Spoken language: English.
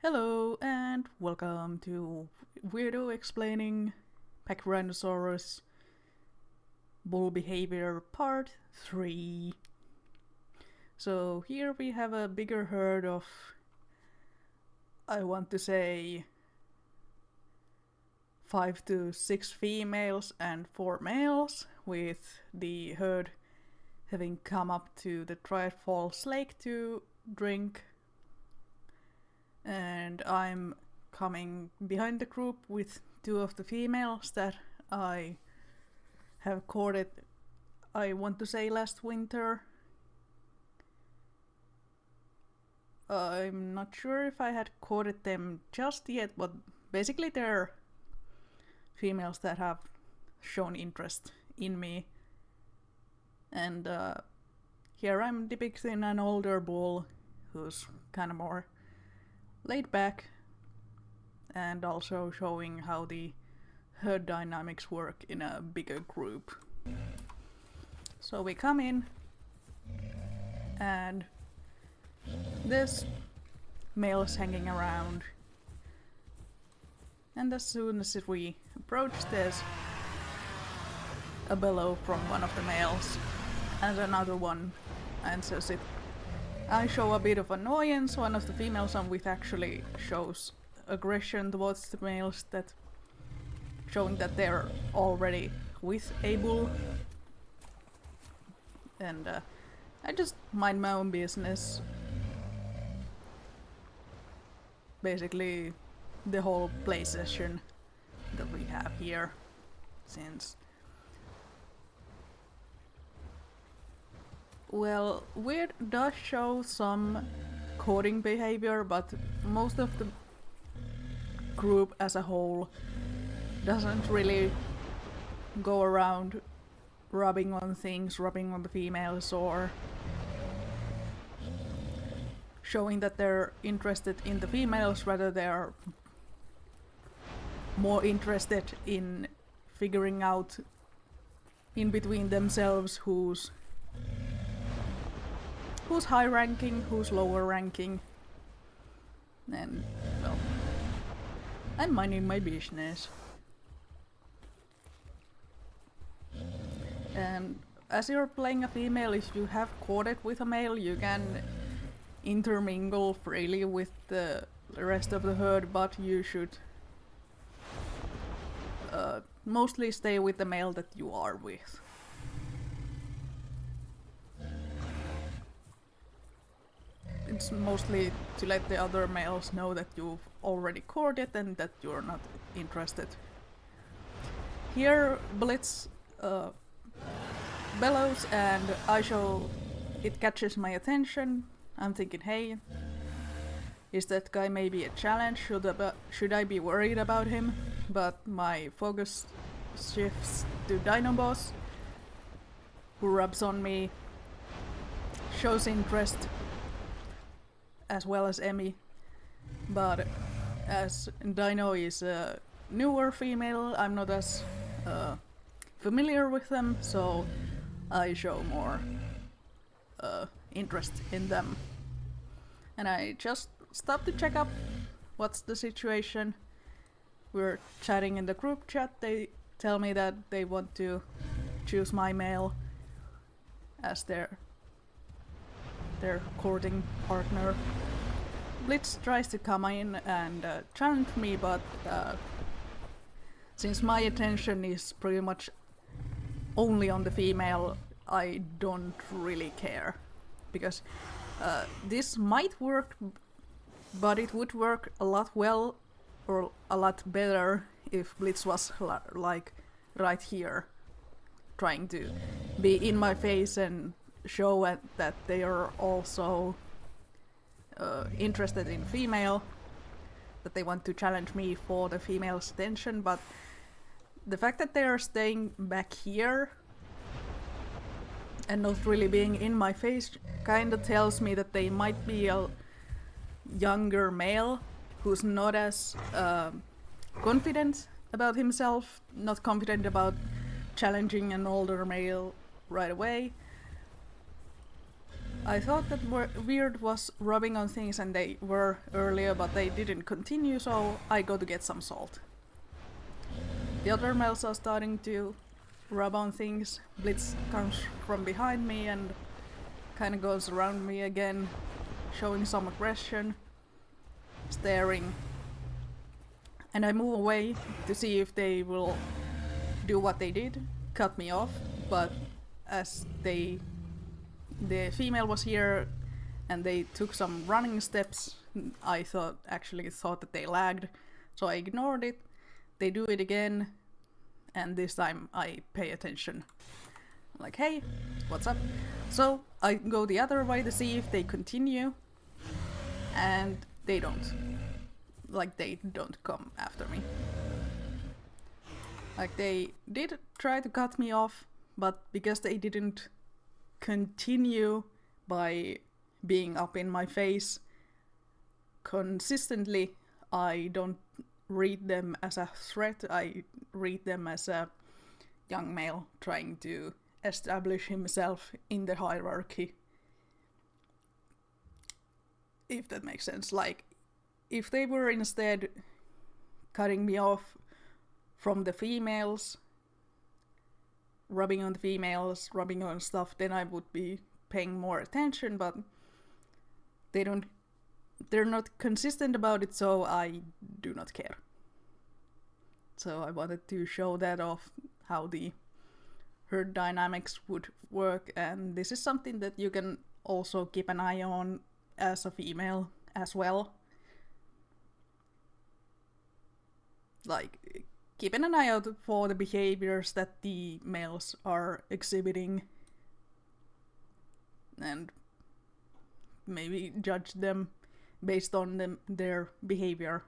Hello and welcome to Weirdo Explaining Pachyrhinosaurus Bull Behavior Part 3. So here we have a bigger herd of, I want to say, 5 to 6 females and 4 males, with the herd having come up to the Triad Falls Lake to drink. And I'm coming behind the group with 2 of the females that I have courted, I want to say last winter. I'm not sure if I had courted them just yet, but basically they're females that have shown interest in me. And here I'm depicting an older bull who's kind of more laid back, and also showing how the herd dynamics work in a bigger group. So we come in, and there's males hanging around, and as soon as we approach, there's a bellow from one of the males, and another one answers it. I show a bit of annoyance. One of the females I'm with actually shows aggression towards the males, that showing that they're already with a bull. And I just mind my own business. Basically the whole play session that we have here, since well, Weird does show some courting behavior, but most of the group as a whole doesn't really go around rubbing on things, rubbing on the females, or showing that they're interested in the females. Rather, they're more interested in figuring out in between themselves who's high ranking, who's lower ranking. And, well, I'm minding my business. And as you're playing a female, if you have courted with a male, you can intermingle freely with the rest of the herd, but you should mostly stay with the male that you are with. It's mostly to let the other males know that you've already courted and that you're not interested. Here Blitz bellows, and I show it catches my attention. I'm thinking, hey, is that guy maybe a challenge? Should I be worried about him? But my focus shifts to Dino Boss, who rubs on me, shows interest, as well as Emmy. But as Dino is a newer female, I'm not as familiar with them, so I show more interest in them. And I just stop to check up what's the situation. We're chatting in the group chat. They tell me that they want to choose my male as their courting partner. Blitz tries to come in and challenge me, but since my attention is pretty much only on the female, I don't really care. Because this might work, but it would work a lot well, or a lot better, if Blitz was like right here, trying to be in my face and show that they are also interested in female, that they want to challenge me for the female's attention. But the fact that they are staying back here and not really being in my face kind of tells me that they might be a younger male who's not as confident about himself, not confident about challenging an older male right away. I thought that weird was rubbing on things, and they were earlier, but they didn't continue, so I go to get some salt. The other males are starting to rub on things. Blitz comes from behind me and kind of goes around me again, showing some aggression, staring. And I move away to see if they will do what they did, cut me off, but as the female was here and they took some running steps, I thought that they lagged, so I ignored it. They do it again, and this time I pay attention. I'm like, hey, what's up? So I go the other way to see if they continue, and they don't. Like, they don't come after me. Like, they did try to cut me off, but because they didn't continue by being up in my face consistently, I don't read them as a threat. I read them as a young male trying to establish himself in the hierarchy. If that makes sense. Like, if they were instead cutting me off from the females, rubbing on the females, rubbing on stuff, then I would be paying more attention, but they're not consistent about it, so I do not care. So I wanted to show that off, how the herd dynamics would work, and this is something that you can also keep an eye on as a female as well. Like, keeping an eye out for the behaviors that the males are exhibiting, and maybe judge them based on their behavior